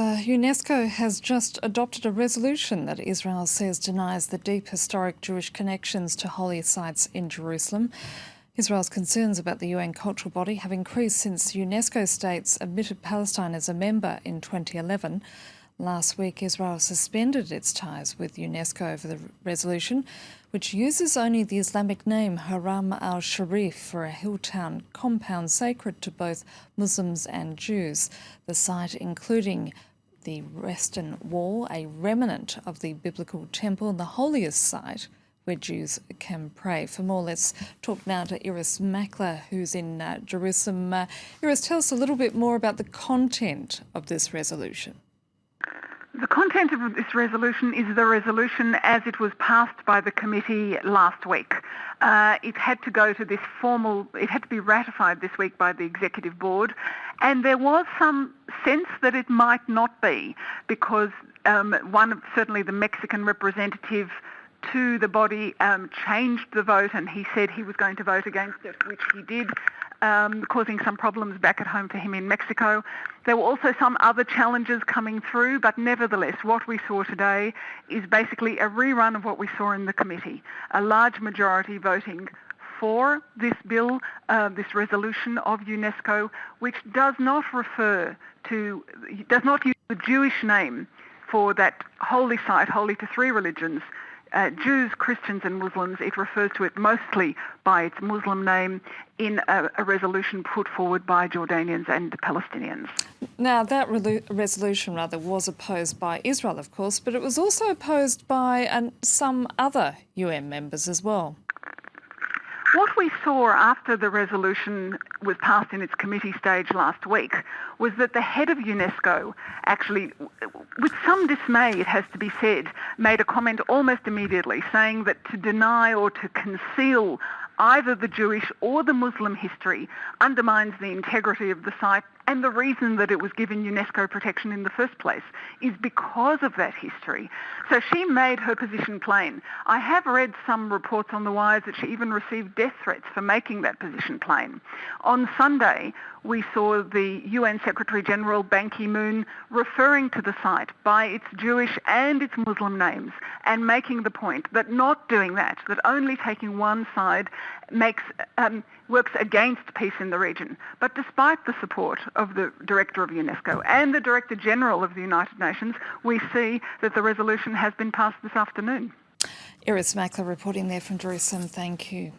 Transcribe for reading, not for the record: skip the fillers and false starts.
UNESCO has just adopted a resolution that Israel says denies the deep historic Jewish connections to holy sites in Jerusalem. Israel's concerns about the UN cultural body have increased since UNESCO states admitted Palestine as a member in 2011. Last week, Israel suspended its ties with UNESCO over the resolution, which uses only the Islamic name Haram al-Sharif for a hill town compound sacred to both Muslims and Jews. The site, including the Western Wall, a remnant of the biblical temple and the holiest site where Jews can pray. For more, let's talk now to Iris Mackler, who's in Jerusalem. Iris, tell us a little bit more about the content of this resolution. The content of this resolution is the resolution as it was passed by the committee last week. It had to be ratified this week by the executive board, and there was some sense that it might not be, because certainly the Mexican representative to the body changed the vote, and he said he was going to vote against it, which he did, causing some problems back at home for him in Mexico. There were also some other challenges coming through, but nevertheless, what we saw today is basically a rerun of what we saw in the committee. A large majority voting for this bill, this resolution of UNESCO, which does not use the Jewish name for that holy site, holy to three religions, Jews, Christians and Muslims. It refers to it mostly by its Muslim name in a resolution put forward by Jordanians and Palestinians. Now, that resolution was opposed by Israel, of course, but it was also opposed by some other UN members as well. What we saw after the resolution was passed in its committee stage last week was that the head of UNESCO actually, with some dismay it has to be said, made a comment almost immediately saying that to deny or to conceal either the Jewish or the Muslim history undermines the integrity of the site, and the reason that it was given UNESCO protection in the first place is because of that history. So she made her position plain. I have read some reports on the wires that she even received death threats for making that position plain. On Sunday, we saw the UN Secretary-General Ban Ki-moon referring to the site by its Jewish and its Muslim names and making the point that not doing that only taking one side works against peace in the region. But despite the support of the Director of UNESCO and the Director General of the United Nations, we see that the resolution has been passed this afternoon. Iris Mackler reporting there from Jerusalem. Thank you.